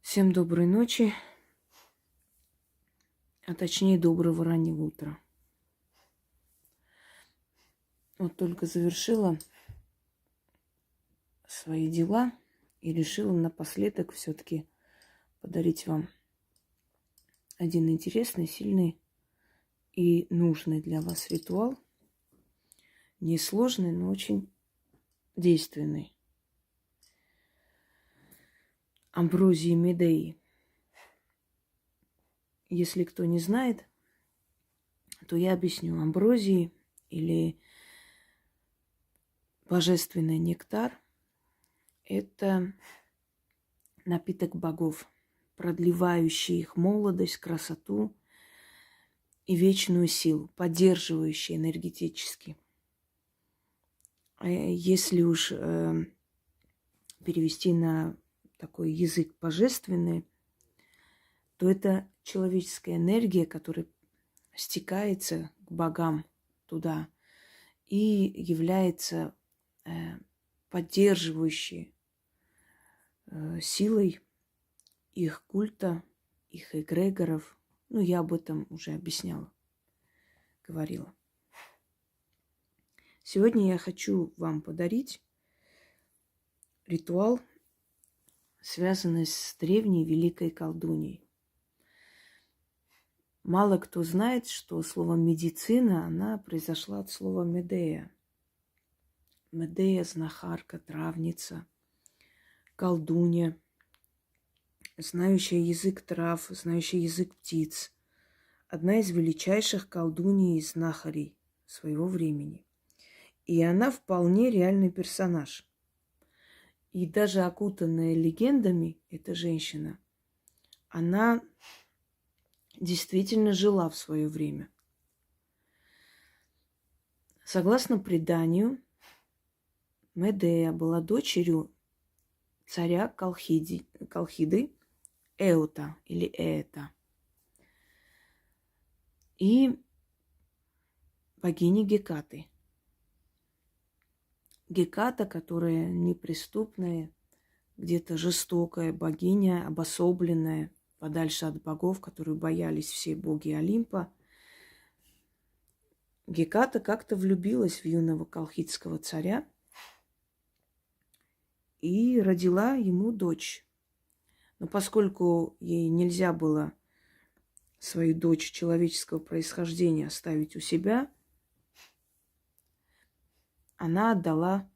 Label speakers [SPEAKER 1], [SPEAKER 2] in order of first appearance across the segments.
[SPEAKER 1] Всем доброй ночи, а точнее доброго раннего утра. Вот только завершила свои дела и решила напоследок все-таки подарить вам один интересный, сильный и нужный для вас ритуал. Несложный, но очень действенный. Амброзии Медеи. Если кто не знает, то я объясню. Амброзии или божественный нектар – это напиток богов, продлевающий их молодость, красоту и вечную силу, поддерживающий энергетически. Если уж перевести на такой язык божественный, то это человеческая энергия, которая стекается к богам туда и является поддерживающей силой их культа, их эгрегоров. Ну, я об этом уже объясняла, говорила. Сегодня я хочу вам подарить ритуал, связанный с древней великой колдуньей. Мало кто знает, что слово «медицина», она произошла от слова «медея». Медея – знахарка, травница, колдунья, знающая язык трав, знающая язык птиц. Одна из величайших колдуней и знахарей своего времени. И она вполне реальный персонаж. И даже окутанная легендами эта женщина, она действительно жила в свое время. Согласно преданию, Медея была дочерью царя Колхиды Эота или Ээта и богини Гекаты. Геката, которая неприступная, где-то жестокая богиня, обособленная, подальше от богов, которую боялись все боги Олимпа. Геката как-то влюбилась в юного колхидского царя и родила ему дочь. Но поскольку ей нельзя было свою дочь человеческого происхождения оставить у себя, она отдала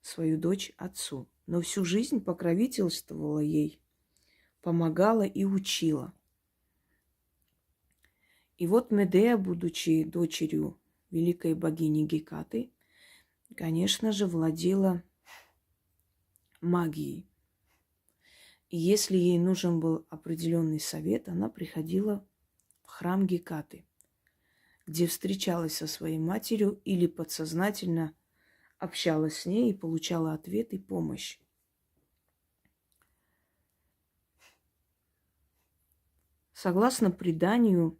[SPEAKER 1] свою дочь отцу. Но всю жизнь покровительствовала ей, помогала и учила. И вот Медея, будучи дочерью великой богини Гекаты, конечно же, владела магией. И если ей нужен был определенный совет, она приходила в храм Гекаты, где встречалась со своей матерью или подсознательно общалась с ней и получала ответ и помощь. Согласно преданию,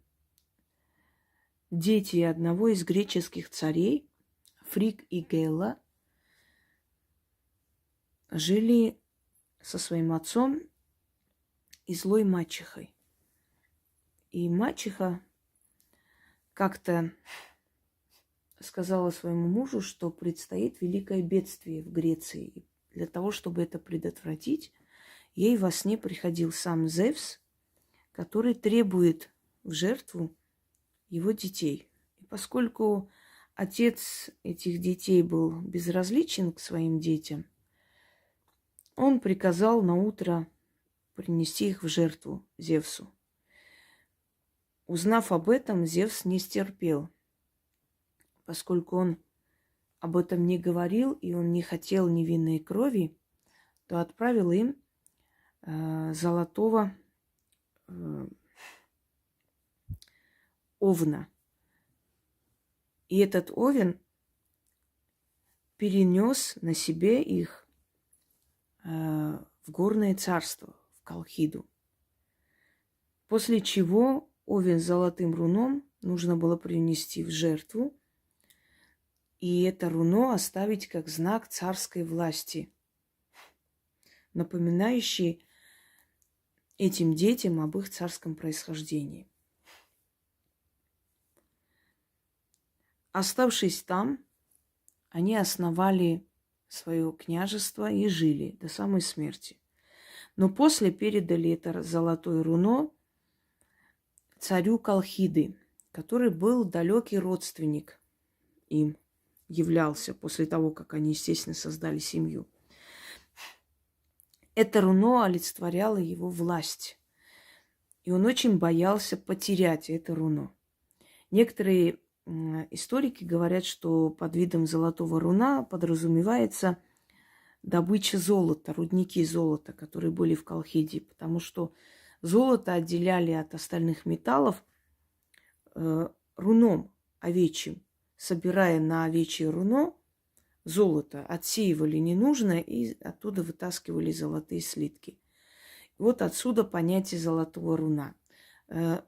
[SPEAKER 1] дети одного из греческих царей, Фриг и Гелла, жили со своим отцом и злой мачехой. И мачеха как-то сказала своему мужу, что предстоит великое бедствие в Греции. И для того, чтобы это предотвратить, ей во сне приходил сам Зевс, который требует в жертву его детей. И поскольку отец этих детей был безразличен к своим детям, он приказал на утро принести их в жертву Зевсу. Узнав об этом, Зевс не стерпел, поскольку он об этом не говорил, и он не хотел невинной крови, то отправил им золотого овна. И этот овен перенес на себе их в горное царство, в Колхиду. После чего овен с золотым руном нужно было принести в жертву, и это руно оставить как знак царской власти, напоминающий этим детям об их царском происхождении. Оставшись там, они основали свое княжество и жили до самой смерти. Но после передали это золотое руно царю Колхиды, который был далекий родственник им, являлся после того, как они, естественно, создали семью. Это руно олицетворяло его власть. И он очень боялся потерять это руно. Некоторые историки говорят, что под видом золотого руна подразумевается добыча золота, рудники золота, которые были в Колхиде, потому что золото отделяли от остальных металлов руном овечьим. Собирая на овечье руно золото, отсеивали ненужное и оттуда вытаскивали золотые слитки. Вот отсюда понятие золотого руна.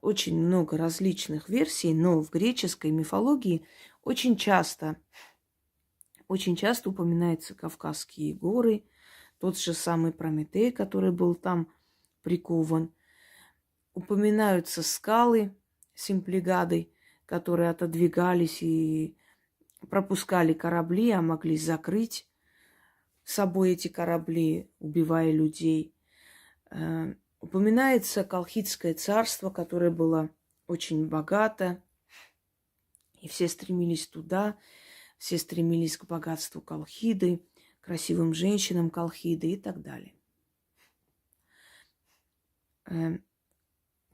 [SPEAKER 1] Очень много различных версий, но в греческой мифологии очень часто упоминаются Кавказские горы, тот же самый Прометей, который был там прикован. Упоминаются скалы Симплигады, которые отодвигались и пропускали корабли, а могли закрыть собой эти корабли, убивая людей. Упоминается Колхидское царство, которое было очень богато, и все стремились туда, все стремились к богатству Колхиды, красивым женщинам Колхиды и так далее.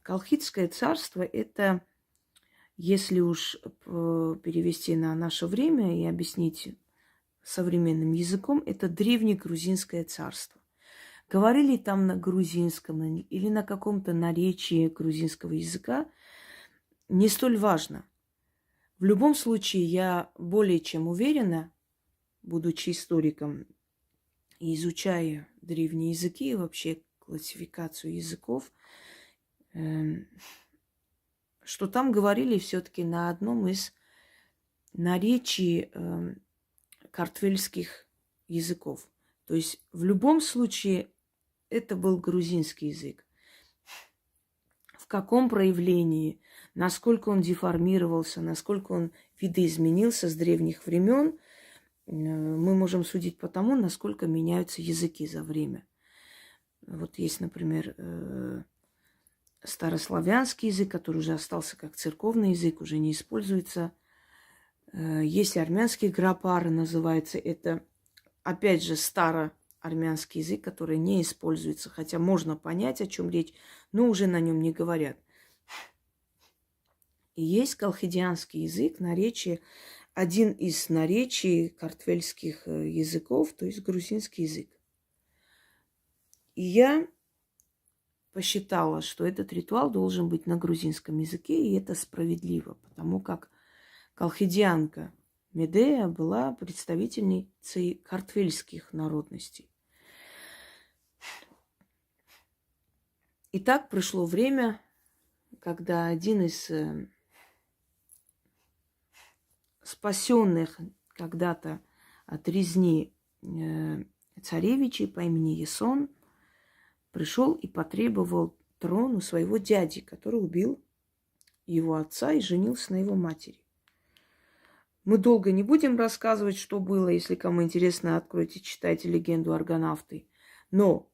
[SPEAKER 1] Колхидское царство – это, если уж перевести на наше время и объяснить современным языком, это древнегрузинское царство. Говорили там на грузинском или на каком-то наречии грузинского языка, не столь важно. В любом случае, я более чем уверена, будучи историком и изучая древние языки и вообще классификацию языков, что там говорили все-таки на одном из наречий картвельских языков. То есть в любом случае это был грузинский язык. В каком проявлении, насколько он деформировался, насколько он видоизменился с древних времен, мы можем судить по тому, насколько меняются языки за время. Вот есть, например, старославянский язык, который уже остался как церковный язык, уже не используется. Есть армянский грапар, называется. Это, опять же, староармянский язык, который не используется, хотя можно понять, о чем речь, но уже на нем не говорят. И есть колхидианский язык, наречие, один из наречий картвельских языков, то есть грузинский язык. И я посчитала, что этот ритуал должен быть на грузинском языке, и это справедливо, потому как колхидианка Медея была представительницей картвельских народностей. И так пришло время, когда один из спасенных когда-то от резни царевичей по имени Ясон пришел и потребовал трон у своего дяди, который убил его отца и женился на его матери. Мы долго не будем рассказывать, что было. Если кому интересно, откройте, читайте легенду Аргонавты. Но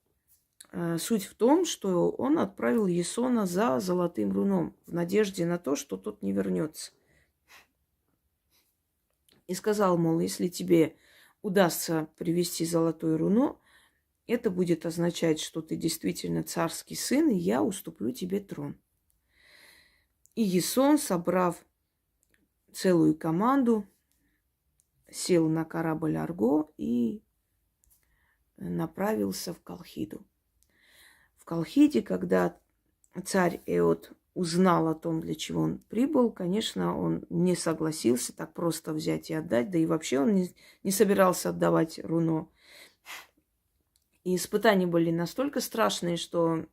[SPEAKER 1] суть в том, что он отправил Ясона за золотым руном в надежде на то, что тот не вернется. И сказал, мол, если тебе удастся привести золотое руно, это будет означать, что ты действительно царский сын, и я уступлю тебе трон. И Ясон, собрав целую команду, сел на корабль Арго и направился в Колхиду. В Колхиде, когда царь Эот узнал о том, для чего он прибыл, конечно, он не согласился так просто взять и отдать, да и вообще он не собирался отдавать руно. И испытания были настолько страшные, что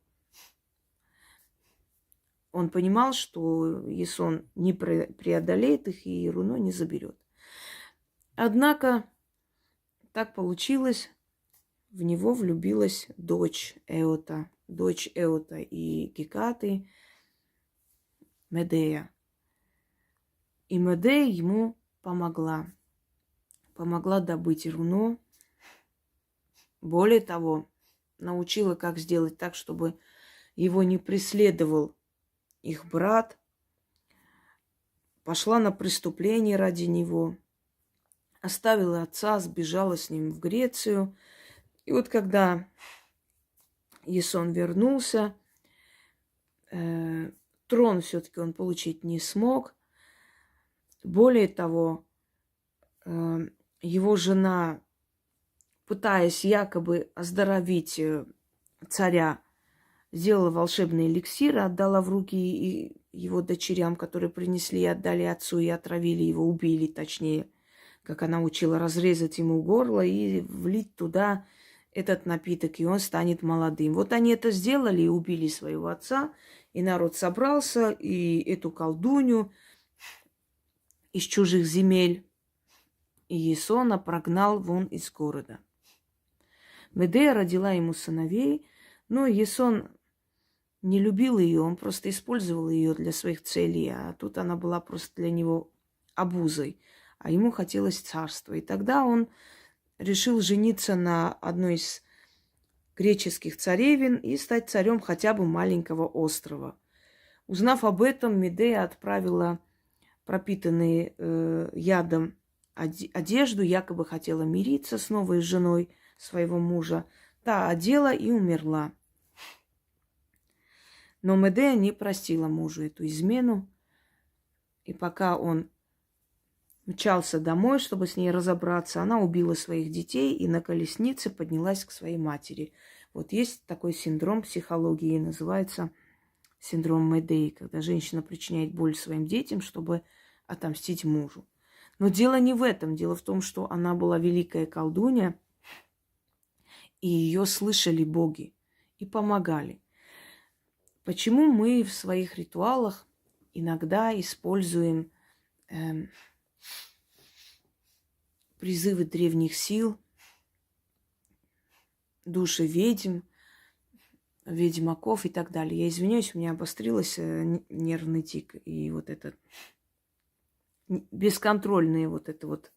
[SPEAKER 1] он понимал, что Ясон не преодолеет их и руно не заберет. Однако так получилось, в него влюбилась дочь Эота, дочь Эота и Гекаты, Медея. И Медея ему помогла. Помогла добыть руно. Более того, научила, как сделать так, чтобы его не преследовал их брат. Пошла на преступление ради него. Оставила отца, сбежала с ним в Грецию. И вот когда Ясон вернулся, трон все-таки он получить не смог. Более того, его жена, пытаясь якобы оздоровить царя, сделала волшебный эликсир, отдала в руки его дочерям, которые принесли и отдали отцу, и отравили его, убили точнее, как она учила, разрезать ему горло и влить туда этот напиток, и он станет молодым. Вот они это сделали и убили своего отца, и народ собрался, и эту колдунью из чужих земель и Ясона прогнал вон из города. Медея родила ему сыновей, но Ясон не любил ее, он просто использовал ее для своих целей, а тут она была просто для него обузой, а ему хотелось царства. И тогда он решил жениться на одной из греческих царевин и стать царем хотя бы маленького острова. Узнав об этом, Медея отправила пропитанные ядом одежду, якобы хотела мириться с новой женой своего мужа. Та одела и умерла. Но Медея не простила мужу эту измену. И пока он мчался домой, чтобы с ней разобраться, она убила своих детей и на колеснице поднялась к своей матери. Вот есть такой синдром психологии, называется синдром Медеи, когда женщина причиняет боль своим детям, чтобы отомстить мужу. Но дело не в этом. Дело в том, что она была великая колдунья, и ее слышали боги и помогали. Почему мы в своих ритуалах иногда используем призывы древних сил, души ведьм, ведьмаков и так далее? Я извиняюсь, у меня обострился нервный тик. И вот это бесконтрольное вот это вот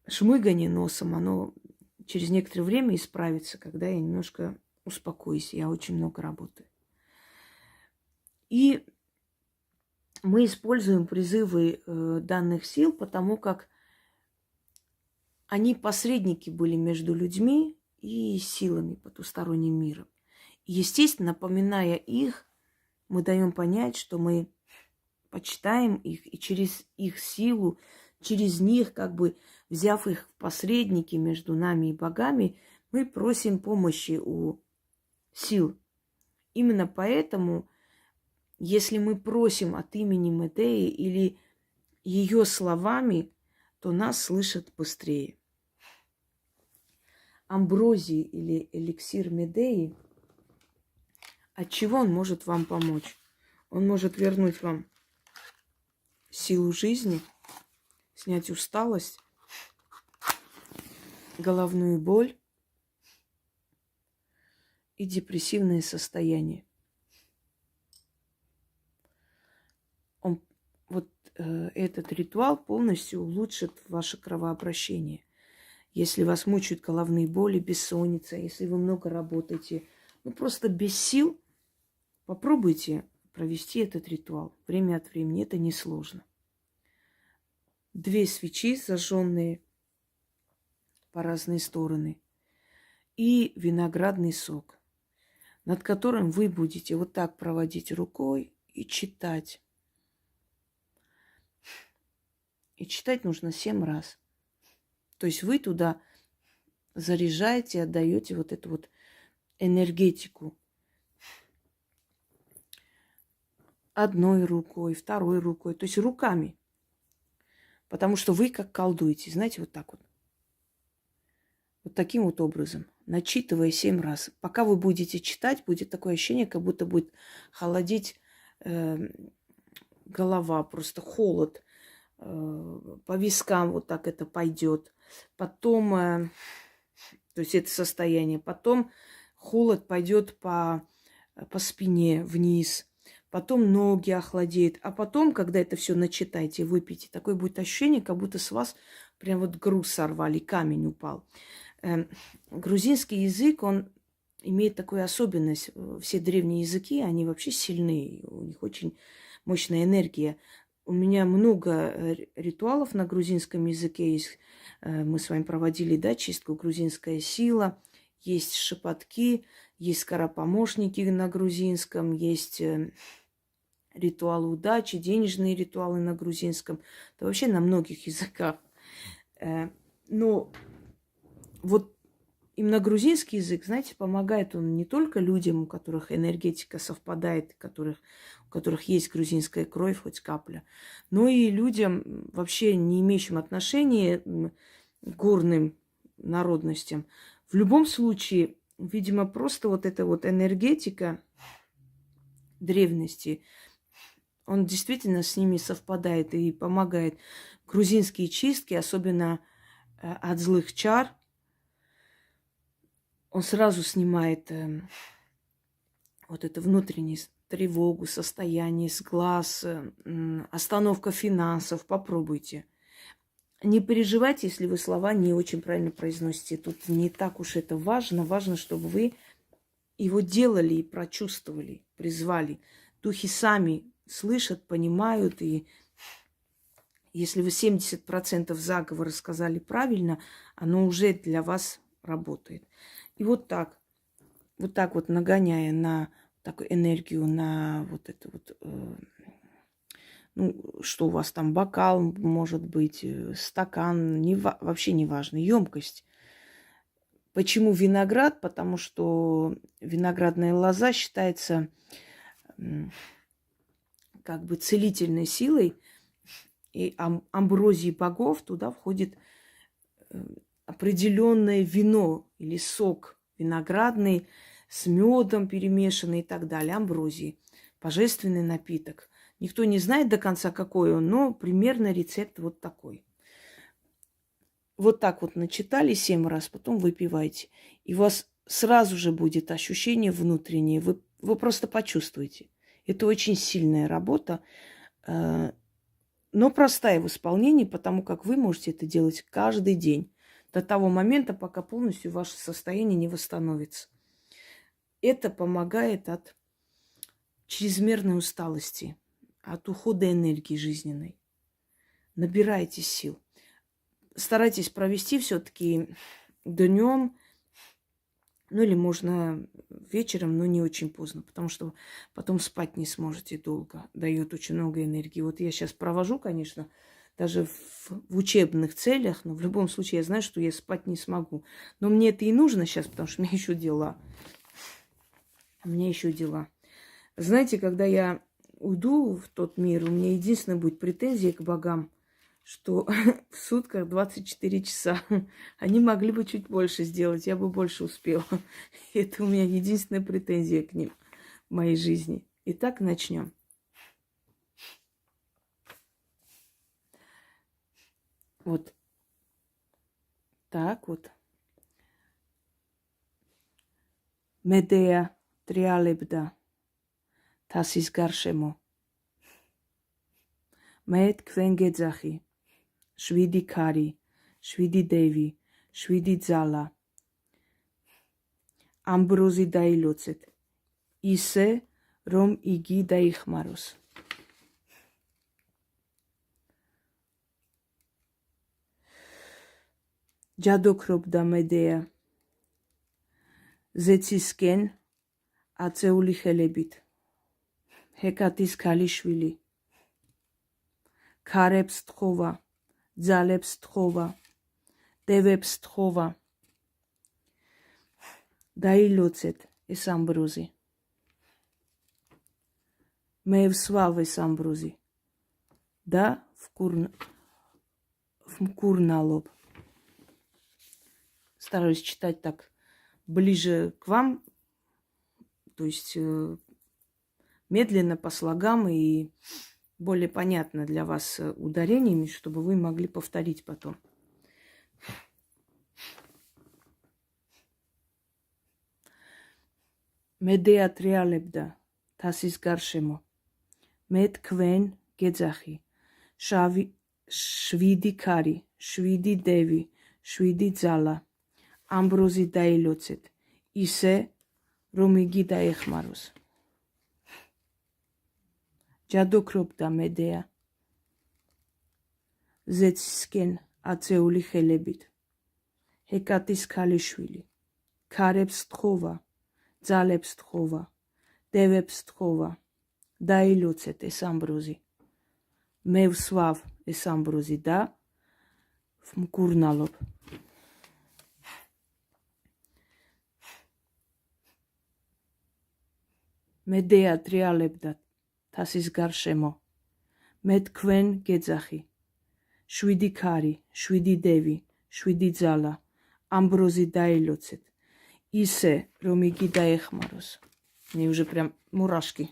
[SPEAKER 1] шмыгание носом, оно через некоторое время исправится, когда я немножко успокоюсь. Я очень много работаю. И мы используем призывы данных сил, потому как они посредники были между людьми и силами потусторонним миром. И, естественно, напоминая их, мы даем понять, что мы почитаем их, и через их силу, через них, как бы взяв их в посредники между нами и богами, мы просим помощи у сил. Именно поэтому, если мы просим от имени Медеи или ее словами, то нас слышат быстрее. Амброзий или эликсир Медеи, от чего он может вам помочь? Он может вернуть вам силу жизни, снять усталость, головную боль и депрессивное состояние. Этот ритуал полностью улучшит ваше кровообращение. Если вас мучают головные боли, бессонница, если вы много работаете, просто без сил, попробуйте провести этот ритуал время от времени. Это несложно. 2 свечи, зажженные по разные стороны, и виноградный сок, над которым вы будете вот так проводить рукой и читать. И читать нужно 7 раз. То есть вы туда заряжаете, отдаете вот эту вот энергетику. Одной рукой, второй рукой, то есть руками. Потому что вы как колдуете, знаете, вот так вот. Вот таким вот образом, начитывая 7 раз. Пока вы будете читать, будет такое ощущение, как будто будет холодеть голова, просто холод. По вискам вот так это пойдет. Потом, то есть это состояние. Потом холод пойдет по спине вниз, потом ноги охладеют, а потом, когда это все начитаете, выпьете, такое будет ощущение, как будто с вас прям вот груз сорвали, камень упал. Грузинский язык, он имеет такую особенность. Все древние языки, они вообще сильные, у них очень мощная энергия. У меня много ритуалов на грузинском языке есть. Мы с вами проводили, да, чистку «Грузинская сила». Есть шепотки, есть скоропомощники на грузинском, есть ритуалы удачи, денежные ритуалы на грузинском. Это вообще на многих языках. Но вот именно грузинский язык, знаете, помогает он не только людям, у которых энергетика совпадает, у которых есть грузинская кровь, хоть капля, но и людям, вообще не имеющим отношения к горным народностям. В любом случае, видимо, просто вот эта вот энергетика древности, он действительно с ними совпадает и помогает. Грузинские чистки, особенно от злых чар, он сразу снимает вот эту внутреннюю тревогу, состояние с глаз, остановка финансов. Попробуйте. Не переживайте, если вы слова не очень правильно произносите. Тут не так уж это важно. Важно, чтобы вы его делали и прочувствовали, призвали. Духи сами слышат, понимают. И если вы 70% заговора сказали правильно, оно уже для вас работает. И вот так вот нагоняя на такую энергию, на вот это вот, что у вас там, бокал, может быть, стакан, вообще не важно, емкость. Почему виноград? Потому что виноградная лоза считается как бы целительной силой, и амброзии богов туда входит определенное вино или сок виноградный с медом перемешанный и так далее, амброзии, божественный напиток. Никто не знает до конца, какой он, но примерно рецепт вот такой. Вот так вот начитали 7 раз, потом выпивайте. И у вас сразу же будет ощущение внутреннее. Вы просто почувствуете. Это очень сильная работа, но простая в исполнении, потому как вы можете это делать каждый день. До того момента, пока полностью ваше состояние не восстановится. Это помогает от чрезмерной усталости, от ухода энергии жизненной. Набирайте сил. Старайтесь провести все-таки днем, или можно вечером, но не очень поздно, потому что потом спать не сможете долго. Дает очень много энергии. Вот я сейчас провожу, конечно, даже в учебных целях, но в любом случае я знаю, что я спать не смогу. Но мне это и нужно сейчас, потому что у меня еще дела. У меня еще дела. Знаете, когда я уйду в тот мир, у меня единственная будет претензия к богам, что в сутках 24 часа. Они могли бы чуть больше сделать, я бы больше успела. Это у меня единственная претензия к ним в моей жизни. Итак, начнем. Вот так вот. Медея триалебда тасис гаршемо. Мед квенгедзахи. Швиди кари. Швиди деви. Швиди дзала. Амбрოზი დაილოცეთ, ისე, რომ იგი დაიხმაროს. ჯადოქრობდა მედეა ზეცისკენ აწეული ხელებით. ჰეკატის ქალიშვილი. ქარებს თხოვა, ძალებს თხოვა, დევებს თხოვა. დაილოცეთ ეს ამბროზი. მე ვსვავ ეს ამბროზი და вкурналоб. Стараюсь читать так ближе к вам, то есть медленно по слогам и более понятно для вас ударениями, чтобы вы могли повторить потом. Медеа триаლებда тасис гаршемо. Мед квен гедзахи. Შვიდი ქარი, 7 დევი, 7 ძალა. ამბროზი დაილოცეთ, ისე რომ იგი დაეხმაროს. ჯადოქრობდა მედეა ზეცისკენ აწეული ხელებით. ჰეკატის ქალიშვილი. ქარებს თხოვა, ძალებს თხოვა, დევებს თხოვა. დაილოცეთ ეს ამბროზი. მე ვსვავ ეს ამბროზი და ვმკურნალობ. მედეა ტრიალებდა თასის გარშემო. მე თქვენ გეძახი. 7 ქარი, 7 დევი, 7 ძალა. ამბროზი დაილოცეთ. ისე რომ იგი დაეხმაროს. Мне уже прям мурашки.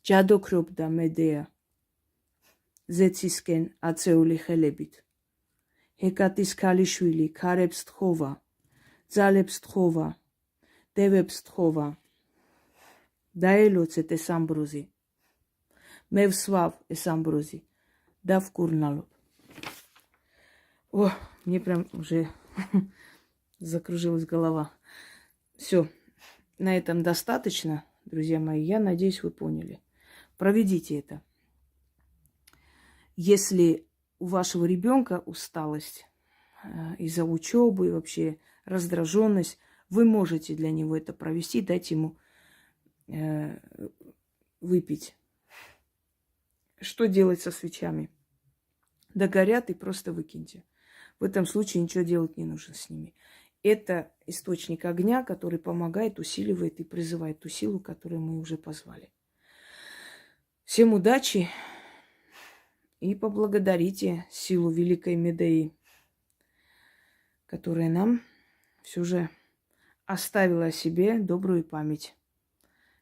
[SPEAKER 1] ჯადოქრობდა მედეა ზეცისკენ აწეული ხელებით. ჰეკატის ქალიშვილი ქარებს თხოვა, ძალებს თხოვა, დევებს თხოვა. დაელოცეთ ეს ამბროზი. მე ვსვავ ეს ამბროზი და ვკურნალობ. О, мне прям уже закружилась голова. Все, на этом достаточно, друзья мои. Я надеюсь, вы поняли. Проведите это. Если у вашего ребенка усталость из-за учебы и вообще раздраженность, вы можете для него это провести, дать ему выпить. Что делать со свечами? Догорят и просто выкиньте. В этом случае ничего делать не нужно с ними. Это источник огня, который помогает, усиливает и призывает ту силу, которую мы уже позвали. Всем удачи и поблагодарите силу великой Медеи, которая нам все же оставила о себе добрую память,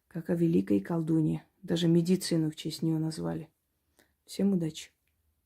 [SPEAKER 1] как о великой колдуне. Даже медицину в честь нее назвали. Всем удачи!